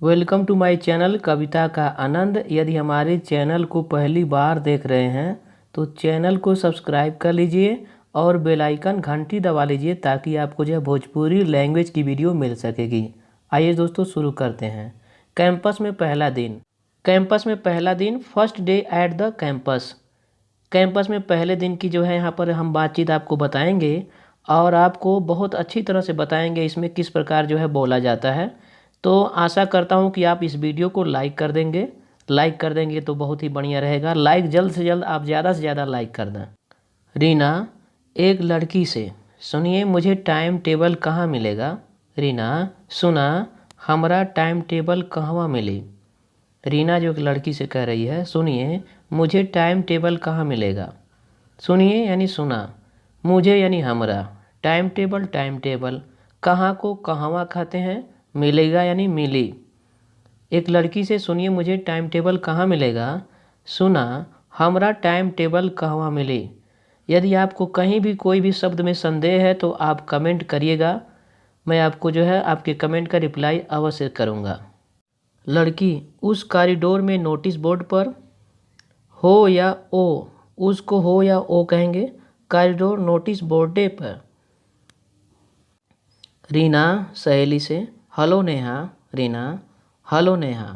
Welcome to my channel कविता का आनंद। यदि हमारे चैनल को पहली बार देख रहे हैं तो चैनल को सब्सक्राइब कर लीजिए और बेल आइकन घंटी दबा लीजिए ताकि आपको जो भोजपुरी लैंग्वेज की वीडियो मिल सकेगी। आइए दोस्तों शुरू करते हैं। कैंपस में पहला दिन। कैंपस में पहला दिन, first day at the campus. Campus में पहले दिन की जो है यहाँ पर हम बातचीत आपको बताएंगे और आपको बहुत अच्छी तरह से बताएंगे इसमें किस प्रकार जो है बोला जाता है। तो आशा करता हूँ कि आप इस वीडियो को लाइक कर देंगे। लाइक कर देंगे तो बहुत ही बढ़िया रहेगा। लाइक जल्द से जल्द आप ज़्यादा से ज़्यादा लाइक कर दें। रीना एक लड़की से, सुनिए मुझे टाइम टेबल कहाँ मिलेगा। रीना सुना, हमारा टाइम टेबल कहवा मिली। रीना जो एक लड़की से कह रही है, सुनिए मुझे टाइम टेबल कहाँ मिलेगा। सुनिए यानी सुना, मुझे यानी हमरा, टाइम टेबल, कहाँ को कहवा खाते हैं, मिलेगा यानी मिली। एक लड़की से सुनिए मुझे टाइम टेबल कहाँ मिलेगा, सुना हमरा टाइम टेबल कहवा मिली। यदि आपको कहीं भी कोई भी शब्द में संदेह है तो आप कमेंट करिएगा, मैं आपको जो है आपके कमेंट का रिप्लाई अवश्य करूँगा। लड़की उस कॉरिडोर में नोटिस बोर्ड पर, हो या ओ, उसको हो या ओ कहेंगे, कॉरिडोर नोटिस बोर्डे पर। रीना सहेली से, हेलो नेहा। रीना हेलो नेहा।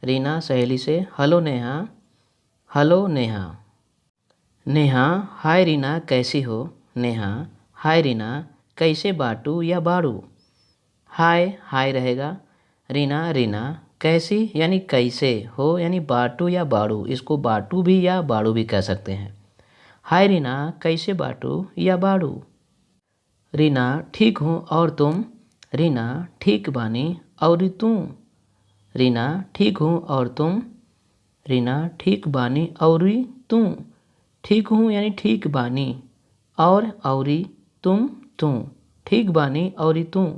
रीना सहेली से, हेलो नेहा। हेलो नेहा। नेहा हाय रीना कैसी हो। नेहा हाय रीना कैसे बाटू या बाड़ू। हाय हाय रहेगा। रीना रीना कैसी यानी कैसे, हो यानी बाटू या बाड़ू, इसको बाटू भी या बाड़ू भी कह सकते हैं। हाय रीना कैसे बाटू या बाड़ू। रीना ठीक हूँ और तुम। रीना ठीक बानी और तुम। रीना ठीक हूँ और तुम। रीना ठीक बानी और तुम। ठीक हूँ यानी ठीक बानी, और औरी तुम ठीक बानी और तुम।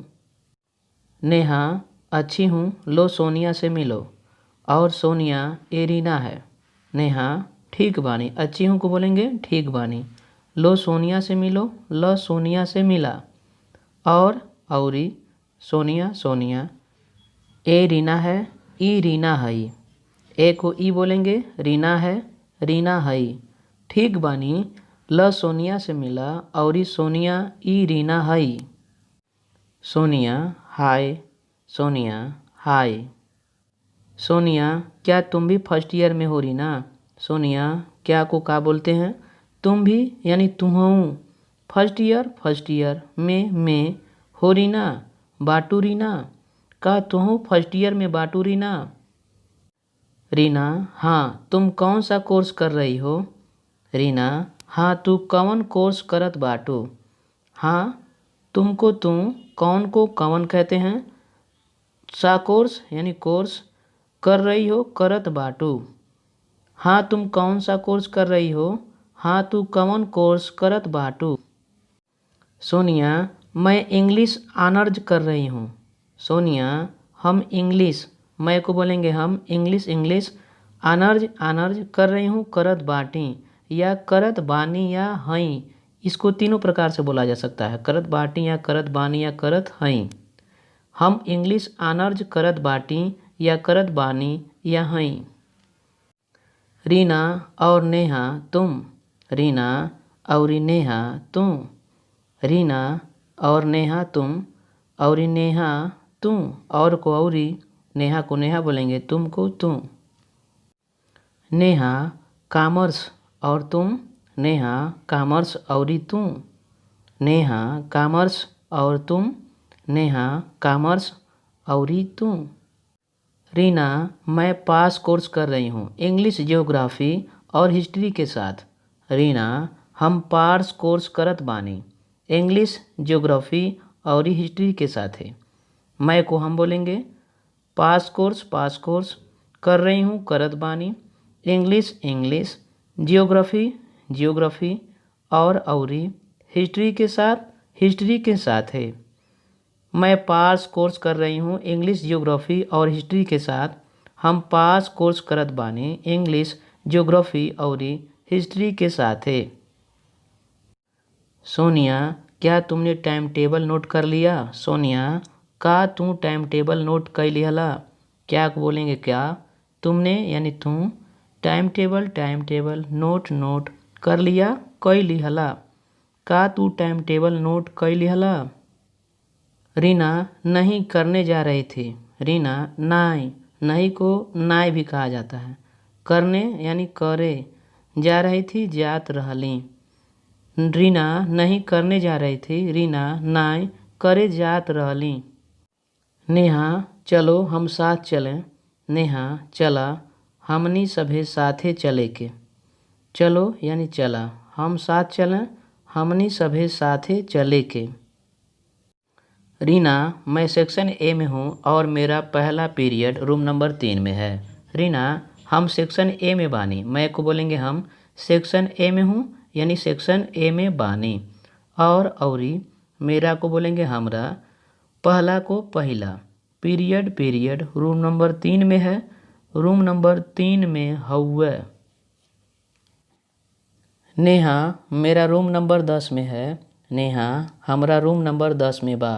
नेहा अच्छी हूँ, लो सोनिया से मिलो, और सोनिया ये रीना है। नेहा ठीक बानी, अच्छी हूँ को बोलेंगे ठीक बानी, लो सोनिया से मिलो, ल सोनिया से मिला, और औरी सोनिया सोनिया। ए रीना है, ई रीना हई। ए को ई बोलेंगे, रीना है रीना हई। ठीक बानी ल सोनिया से मिला, और सोनिया ई रीना हई। सोनिया हाय। सोनिया हाय। सोनिया क्या तुम भी फर्स्ट ईयर में हो रीना। सोनिया क्या को का बोलते हैं, तुम भी यानी तुम हूँ। फर्स्ट ईयर में हो रीना, बाटू रीना, का तुम फर्स्ट ईयर में बाटू रीना। रीना हाँ तुम कौन सा कोर्स कर रही हो। रीना हाँ तू कौन कोर्स करत बाटू। हाँ तुमको तुम, कौन को कौन कहते हैं, सा कोर्स यानी कोर्स, कर रही हो करत बाटू। हाँ तुम कौन सा कोर्स कर रही हो, हाँ तू कौन कोर्स करत बाटू। सोनिया मैं इंग्लिश ऑनर्स कर रही हूँ। सोनिया हम इंग्लिश, मैं को बोलेंगे हम, इंग्लिश ऑनर्स कर रही हूँ करत बाटी, या करत बानी या हई, इसको तीनों प्रकार से बोला जा सकता है, करत बाटी या करत बानी या करत हई। हम इंग्लिश ऑनर्स करत बाटी या करत बानी या हई। रीना और नेहा तुम। रीना और नेहा तुम। रीना और नेहा तुम, और नेहा तुम, और को औरी, नेहा को नेहा बोलेंगे, तुम को तुम। नेहा कॉमर्स और तुम। नेहा कॉमर्स और तुम। नेहा कॉमर्स और तुम। नेहा कॉमर्स और तुम। रीना मैं पास कोर्स कर रही हूँ इंग्लिश ज्योग्राफी और हिस्ट्री के साथ। रीना हम पास कोर्स करत बानी इंग्लिश ज्योग्राफी और हिस्ट्री के साथ है। मैं को हम बोलेंगे पास कोर्स कर रही हूँ करत बानी, इंग्लिश जियोग्राफी और हिस्ट्री के साथ है। मैं पास कोर्स कर रही हूँ इंग्लिश ज्योग्राफी और हिस्ट्री के साथ। हम पास कोर्स करत बानी इंग्लिश ज्योग्राफी और हिस्ट्री के साथ है। सोनिया क्या तुमने टाइम टेबल नोट कर लिया। सोनिया का तू टाइम टेबल नोट कर लिहला। क्या को बोलेंगे क्या, तुमने यानी तुम, टाइम टेबल, नोट कर लिया, कई लिहला, का तू टाइम टेबल नोट कई लिहला। रीना नहीं करने जा रही थी, रीना नाई, नहीं को नाई भी कहा जाता है, करने यानी करे, जा रही थी जात रहली। रीना नहीं करने जा रही थी, रीना नाई करे जात रहली। नेहा चलो हम साथ चलें, नेहा चला, हमनी सभे साथे चले के, चलो यानी चला, हम साथ चलें, हमनी सभे साथे चले के। रीना मैं सेक्शन ए में हूँ और मेरा पहला पीरियड रूम नंबर 3 में है। रीना हम सेक्शन ए में बानी, मैं को बोलेंगे हम, सेक्शन ए में हूँ यानी सेक्शन ए में बानी। और औरी मेरा को बोलेंगे हमरा, पहला को पहिला, पीरियड रूम नंबर 3 में है, रूम नंबर 3 में हउए। नेहा मेरा रूम नंबर 10 में है, नेहा हमरा रूम नंबर 10 में बा।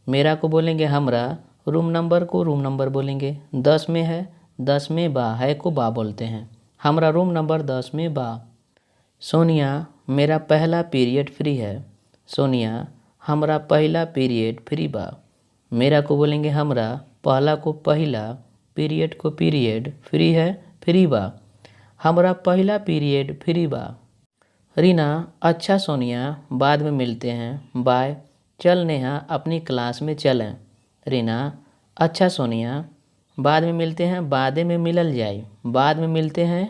मेरा को बोलेंगे हमरा, रूम नंबर बोलेंगे, 10 में है, 10 में बा, है को बा बोलते हैं, हमरा रूम नंबर 10 में बा। सोनिया मेरा पहला पीरियड फ्री है, सोनिया हमरा पहला पीरियड फ्री बा। मेरा को बोलेंगे हमरा, पहला को पहिला, पीरियड को पीरियड, फ्री है फ्री बा, हमरा पहला पीरियड फ्री बा। रीना अच्छा सोनिया बाद में मिलते हैं, बाय, चल नेहा अपनी क्लास में चलें। रीना अच्छा सोनिया बाद में मिलते हैं, बादे में मिलल जाई, बाद में मिलते हैं,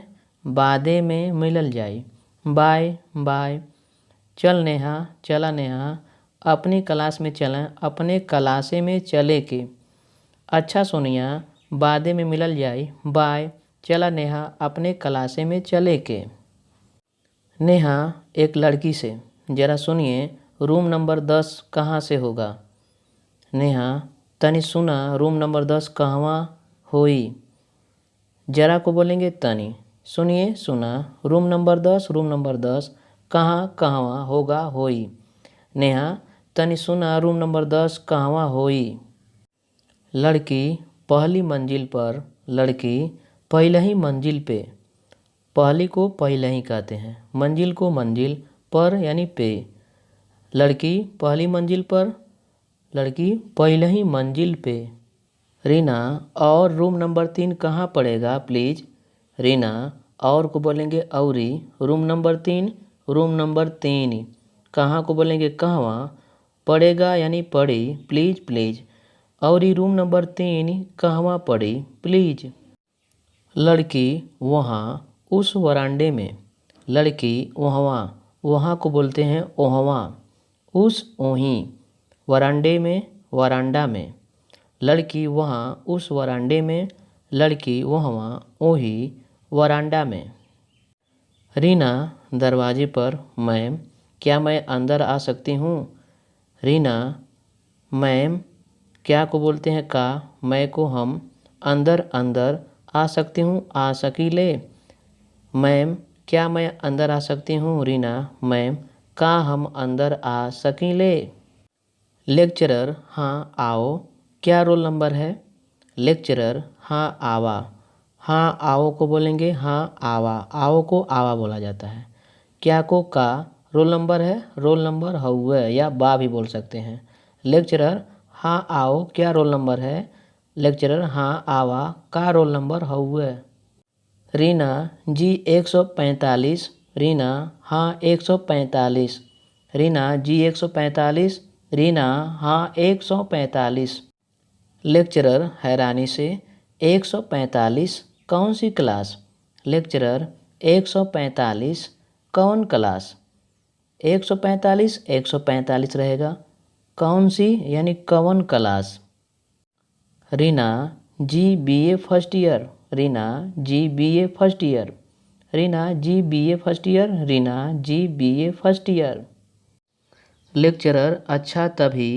बादे में मिलल जाई, बाय बाय। चल नेहा चला नेहा अपनी क्लास में चलें, अपने क्लासे में चले के। अच्छा सोनिया बादे में मिलल जाई, बाय, चला नेहा अपने क्लासे में चले के। नेहा एक लड़की से, जरा सुनिए रूम नंबर 10 कहाँ से होगा। नेहा तनी सुना रूम नंबर 10 कहवा होई। जरा को बोलेंगे तनी, सुनिए सुना, रूम नंबर 10 कहाँ कहवा होगा होई। नेहा तनी सुना रूम नंबर 10 कहवा होई। लड़की पहली मंजिल पर, लड़की पहले ही मंजिल पे, पहली को पहले ही कहते हैं, मंजिल को मंजिल, पर यानी पे। लड़की पहली मंजिल पर, लड़की पहले ही मंजिल पे। रीना और रूम नंबर 3 कहाँ पड़ेगा प्लीज़। रीना और को बोलेंगे औरी, रूम नंबर 3 कहाँ को बोलेंगे कहवा, पड़ेगा यानी पड़ी, प्लीज़, औरी रूम नंबर 3 कहवा पड़ी प्लीज़। लड़की वहाँ उस वरांडे में, लड़की वहाँ को बोलते हैं ओहवा, उस ओही, वरांडे में वरांडा में। लड़की वहाँ उस वरांडे में, लड़की वहाँ ओही वरांडा में। रीना दरवाजे पर, मैम क्या मैं अंदर आ सकती हूँ। रीना मैम क्या को बोलते हैं का, मैं को हम, अंदर आ सकती हूँ, आ सकीले। मैम क्या मैं अंदर आ सकती हूँ। रीना मैम का हम अंदर आ सकीले। लेक्चरर हाँ आओ, क्या रोल नंबर है। लेक्चरर हाँ आवा, हाँ आओ को बोलेंगे हाँ आवा, आओ को आवा बोला जाता है। क्या को का रोल नंबर है, रोल नंबर हउए या बा भी बोल सकते हैं। लेक्चरर हाँ आओ क्या रोल नंबर है, लेक्चरर हाँ आवा का रोल नंबर हउए। रीना जी 145, रीना हाँ 145, रीना जी 145, रीना हाँ 145। लेक्चरर हैरानी से 145 कौन सी क्लास। लेक्चरर 145 कौन क्लास, 145 रहेगा, कौन सी यानी कौन क्लास। रीना जी BA फर्स्ट ईयर, रीना जी BA फर्स्ट ईयर, रीना जी BA फर्स्ट ईयर, रीना जी BA फर्स्ट ईयर। लेक्चरर अच्छा तभी,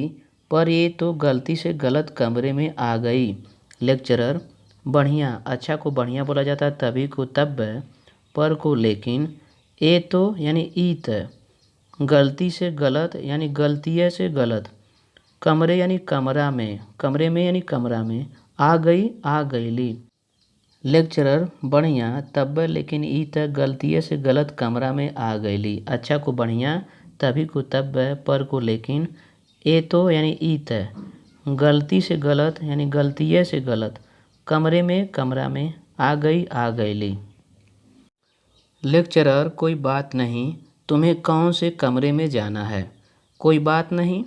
पर ये तो गलती से गलत कमरे में आ गई। लेक्चरर बढ़िया, अच्छा को बढ़िया बोला जाता है, तभी को तब, पर को लेकिन, ये तो यानी ईत, गलती से गलत यानी गलतिये से गलत, कमरे यानी कमरा में, कमरे में यानी कमरा में, आ गई आ गईली। लेक्चरर बढ़िया तब्बे लेकिन ई त गलतिये से गलत कमरा में आ गईली। अच्छा को बढ़िया, तभी को तब्बे, पर को लेकिन, ए तो यानी ई त, गलती से गलत यानी गलतिये से गलत, कमरे में कमरा में, आ गई आ गईली। लेक्चरर कोई बात नहीं, तुम्हें कौन से कमरे में जाना है। कोई बात नहीं,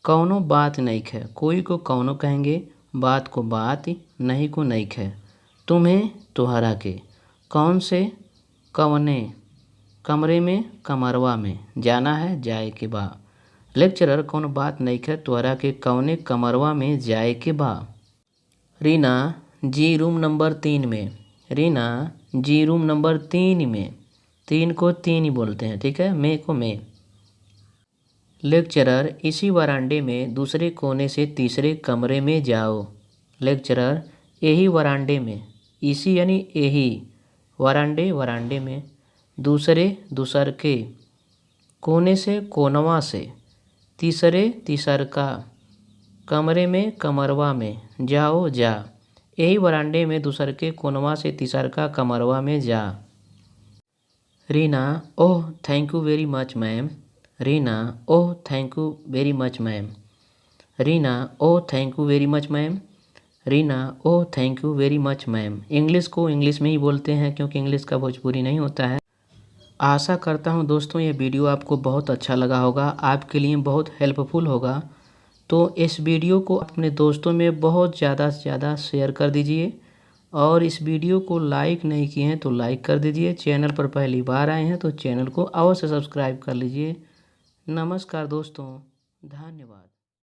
कौनो बात नहीं है। कोई को कौनो कहेंगे, बात को बात, नहीं को नहीं है। तुम्हें तुहरा के, कौन से कवने, कमरे में कमरवा में, जाना है जाए के बा। लेक्चरर कौनो बात नहीं है, तुहरा के कौने कमरवा में जाए के बा। रीना जी रूम नंबर 3 में। रीना जी रूम नंबर 3 में, 3 को 3 ही बोलते हैं, ठीक है, में को में। लेक्चरर इसी वरांडे में दूसरे कोने से तीसरे कमरे में जाओ। लेक्चरर यही वरांडे में, इसी यानी यही, वरांडे वरांडे में, दूसरे दूसर के, कोने से कोनवा से, तीसरे तीसरका, कमरे में कमरवा में, जाओ जा। यही वरांडे में दूसर के कोनवा से तीसरका कमरवा में जा। Reena oh thank you very much ma'am. Reena oh thank you very much ma'am. Reena oh thank you very much ma'am. Reena oh thank you very much ma'am. English को इंग्लिश में ही बोलते हैं क्योंकि इंग्लिश का भोजपुरी नहीं होता है। आशा करता हूँ दोस्तों ये वीडियो आपको बहुत अच्छा लगा होगा, आपके लिए बहुत हेल्पफुल होगा। तो इस वीडियो को अपने दोस्तों में बहुत ज़्यादा से ज़्यादा शेयर कर दीजिए और इस वीडियो को लाइक नहीं किए हैं तो लाइक कर दीजिए। चैनल पर पहली बार आए हैं तो चैनल को अवश्य सब्सक्राइब कर लीजिए। नमस्कार दोस्तों, धन्यवाद।